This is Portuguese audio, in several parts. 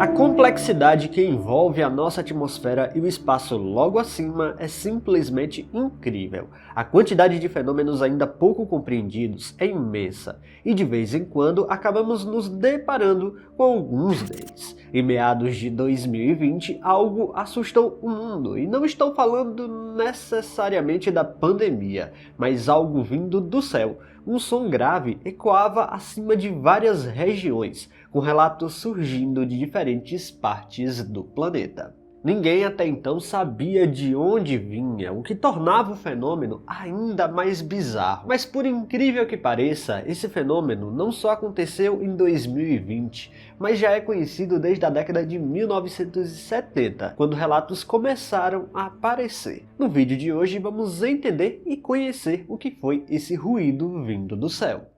A complexidade que envolve a nossa atmosfera e o espaço logo acima é simplesmente incrível. A quantidade de fenômenos ainda pouco compreendidos é imensa, e de vez em quando acabamos nos deparando com alguns deles. Em meados de 2020, algo assustou o mundo, e não estou falando necessariamente da pandemia, mas algo vindo do céu. Um som grave ecoava acima de várias regiões, com relatos surgindo de diferentes partes do planeta. Ninguém até então sabia de onde vinha, o que tornava o fenômeno ainda mais bizarro. Mas por incrível que pareça, esse fenômeno não só aconteceu em 2020, mas já é conhecido desde a década de 1970, quando relatos começaram a aparecer. No vídeo de hoje vamos entender e conhecer o que foi esse ruído vindo do céu.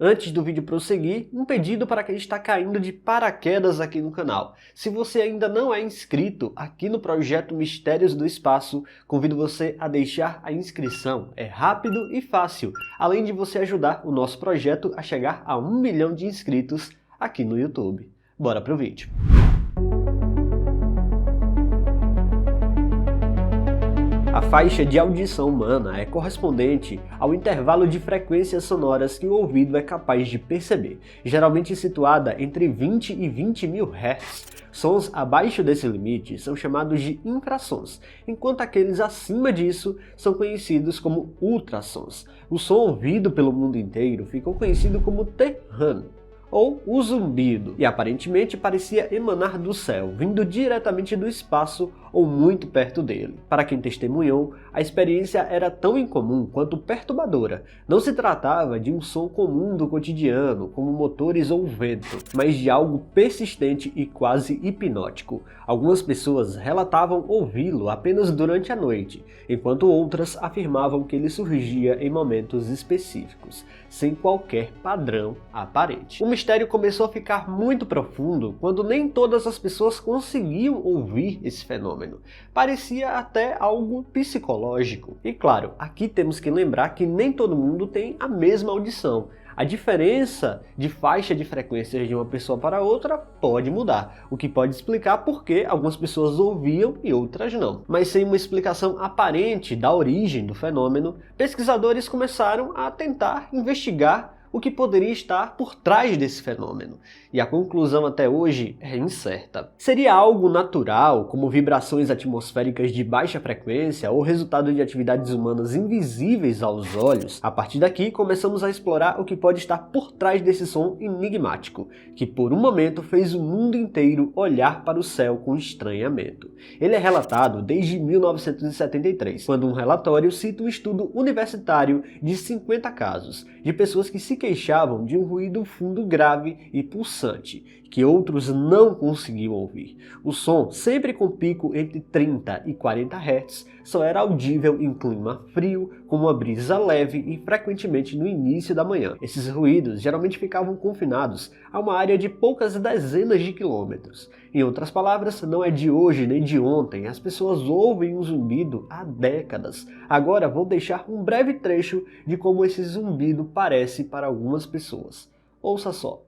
Antes do vídeo prosseguir, um pedido para quem está caindo de paraquedas aqui no canal. Se você ainda não é inscrito aqui no projeto Mistérios do Espaço, convido você a deixar a inscrição. É rápido e fácil, além de você ajudar o nosso projeto a chegar a 1 milhão de inscritos aqui no YouTube. Bora pro vídeo. A faixa de audição humana é correspondente ao intervalo de frequências sonoras que o ouvido é capaz de perceber, geralmente situada entre 20 e 20 mil Hz. Sons abaixo desse limite são chamados de infrassons, enquanto aqueles acima disso são conhecidos como ultrassons. O som ouvido pelo mundo inteiro ficou conhecido como Terran, ou o zumbido, e aparentemente parecia emanar do céu, vindo diretamente do espaço ou muito perto dele. Para quem testemunhou, a experiência era tão incomum quanto perturbadora. Não se tratava de um som comum do cotidiano, como motores ou vento, mas de algo persistente e quase hipnótico. Algumas pessoas relatavam ouvi-lo apenas durante a noite, enquanto outras afirmavam que ele surgia em momentos específicos, sem qualquer padrão aparente. O mistério começou a ficar muito profundo quando nem todas as pessoas conseguiam ouvir esse fenômeno. Parecia até algo psicológico. E claro, aqui temos que lembrar que nem todo mundo tem a mesma audição. A diferença de faixa de frequências de uma pessoa para outra pode mudar, o que pode explicar por que algumas pessoas ouviam e outras não. Mas sem uma explicação aparente da origem do fenômeno, pesquisadores começaram a tentar investigar o que poderia estar por trás desse fenômeno, e a conclusão até hoje é incerta. Seria algo natural, como vibrações atmosféricas de baixa frequência ou resultado de atividades humanas invisíveis aos olhos? A partir daqui, começamos a explorar o que pode estar por trás desse som enigmático, que por um momento fez o mundo inteiro olhar para o céu com estranhamento. Ele é relatado desde 1973, quando um relatório cita um estudo universitário de 50 casos, de pessoas que se queixavam de um ruído fundo grave e pulsante, que outros não conseguiam ouvir. O som, sempre com pico entre 30 e 40 Hz, só era audível em clima frio, com uma brisa leve e frequentemente no início da manhã. Esses ruídos geralmente ficavam confinados a uma área de poucas dezenas de quilômetros. Em outras palavras, não é de hoje nem de ontem, as pessoas ouvem um zumbido há décadas. Agora vou deixar um breve trecho de como esse zumbido parece para algumas pessoas. Ouça só.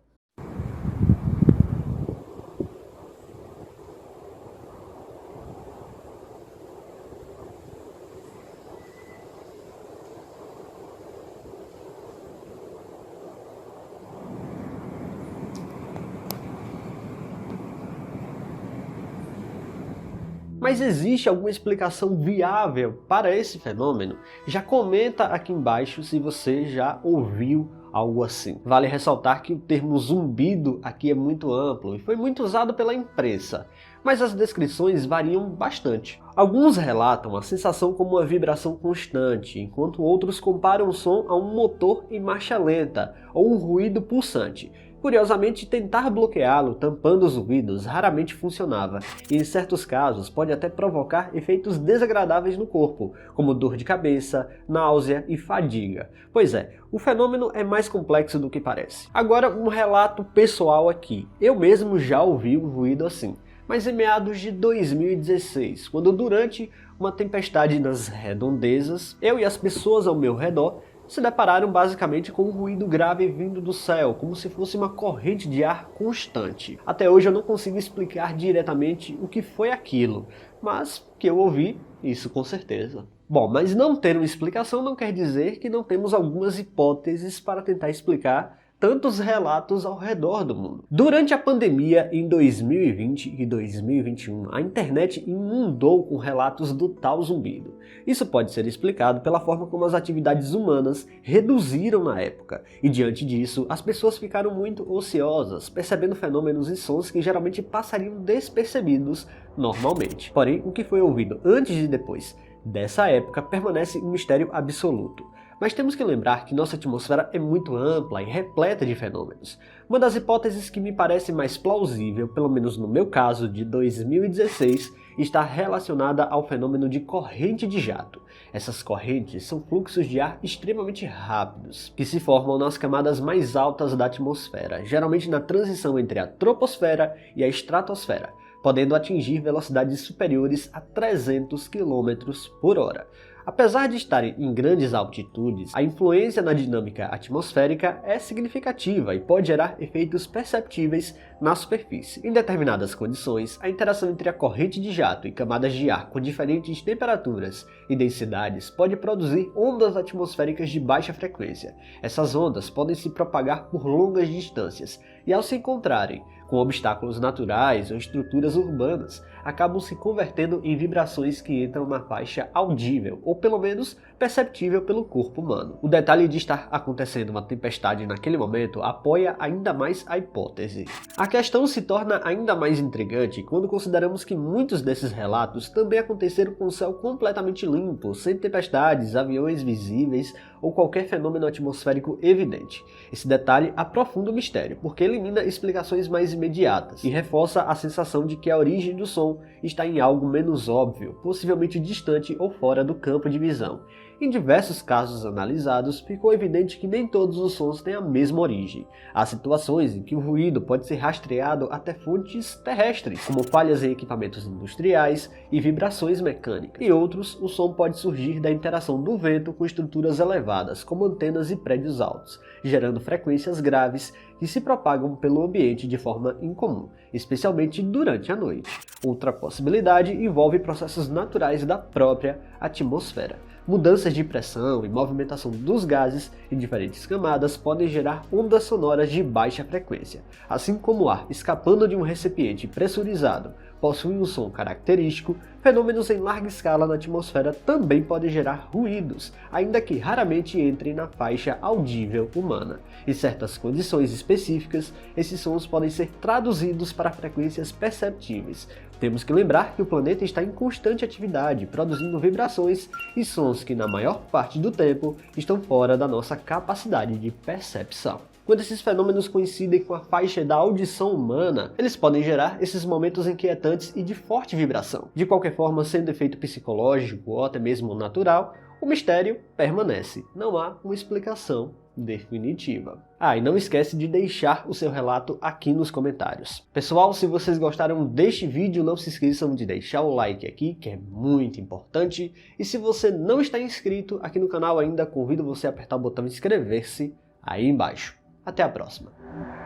Mas existe alguma explicação viável para esse fenômeno? Já comenta aqui embaixo se você já ouviu algo assim. Vale ressaltar que o termo zumbido aqui é muito amplo e foi muito usado pela imprensa, mas as descrições variam bastante. Alguns relatam a sensação como uma vibração constante, enquanto outros comparam o som a um motor em marcha lenta ou um ruído pulsante. Curiosamente, tentar bloqueá-lo tampando os ouvidos raramente funcionava, e em certos casos pode até provocar efeitos desagradáveis no corpo, como dor de cabeça, náusea e fadiga. Pois é, o fenômeno é mais complexo do que parece. Agora um relato pessoal aqui. Eu mesmo já ouvi um ruído assim, mas em meados de 2016, quando durante uma tempestade nas redondezas, eu e as pessoas ao meu redor se depararam basicamente com um ruído grave vindo do céu, como se fosse uma corrente de ar constante. Até hoje eu não consigo explicar diretamente o que foi aquilo, mas que eu ouvi, isso com certeza. Bom, mas não ter uma explicação não quer dizer que não temos algumas hipóteses para tentar explicar tantos relatos ao redor do mundo. Durante a pandemia, em 2020 e 2021, a internet inundou com relatos do tal zumbido. Isso pode ser explicado pela forma como as atividades humanas reduziram na época, e diante disso, as pessoas ficaram muito ociosas, percebendo fenômenos e sons que geralmente passariam despercebidos normalmente. Porém, o que foi ouvido antes e depois dessa época permanece um mistério absoluto. Mas temos que lembrar que nossa atmosfera é muito ampla e repleta de fenômenos. Uma das hipóteses que me parece mais plausível, pelo menos no meu caso de 2016, está relacionada ao fenômeno de corrente de jato. Essas correntes são fluxos de ar extremamente rápidos, que se formam nas camadas mais altas da atmosfera, geralmente na transição entre a troposfera e a estratosfera, podendo atingir velocidades superiores a 300 km por hora. Apesar de estarem em grandes altitudes, a influência na dinâmica atmosférica é significativa e pode gerar efeitos perceptíveis na superfície. Em determinadas condições, a interação entre a corrente de jato e camadas de ar com diferentes temperaturas e densidades pode produzir ondas atmosféricas de baixa frequência. Essas ondas podem se propagar por longas distâncias e, ao se encontrarem com obstáculos naturais ou estruturas urbanas, acabam se convertendo em vibrações que entram na faixa audível, ou pelo menos perceptível pelo corpo humano. O detalhe de estar acontecendo uma tempestade naquele momento apoia ainda mais a hipótese. A questão se torna ainda mais intrigante quando consideramos que muitos desses relatos também aconteceram com o céu completamente limpo, sem tempestades, aviões visíveis ou qualquer fenômeno atmosférico evidente. Esse detalhe aprofunda o mistério, porque elimina explicações mais imediatas e reforça a sensação de que a origem do som está em algo menos óbvio, possivelmente distante ou fora do campo de visão. Em diversos casos analisados, ficou evidente que nem todos os sons têm a mesma origem. Há situações em que o ruído pode ser rastreado até fontes terrestres, como falhas em equipamentos industriais e vibrações mecânicas. Em outros, o som pode surgir da interação do vento com estruturas elevadas, como antenas e prédios altos, gerando frequências graves que se propagam pelo ambiente de forma incomum, especialmente durante a noite. Outra possibilidade envolve processos naturais da própria atmosfera. Mudanças de pressão e movimentação dos gases em diferentes camadas podem gerar ondas sonoras de baixa frequência. Assim como o ar escapando de um recipiente pressurizado possui um som característico, fenômenos em larga escala na atmosfera também podem gerar ruídos, ainda que raramente entrem na faixa audível humana. Em certas condições específicas, esses sons podem ser traduzidos para frequências perceptíveis. Temos que lembrar que o planeta está em constante atividade, produzindo vibrações e sons que, na maior parte do tempo, estão fora da nossa capacidade de percepção. Quando esses fenômenos coincidem com a faixa da audição humana, eles podem gerar esses momentos inquietantes e de forte vibração. De qualquer forma, sendo efeito psicológico ou até mesmo natural, o mistério permanece. Não há uma explicação definitiva. E não esquece de deixar o seu relato aqui nos comentários. Pessoal, se vocês gostaram deste vídeo, não se esqueçam de deixar o like aqui, que é muito importante. E se você não está inscrito aqui no canal ainda, convido você a apertar o botão inscrever-se aí embaixo. Até a próxima!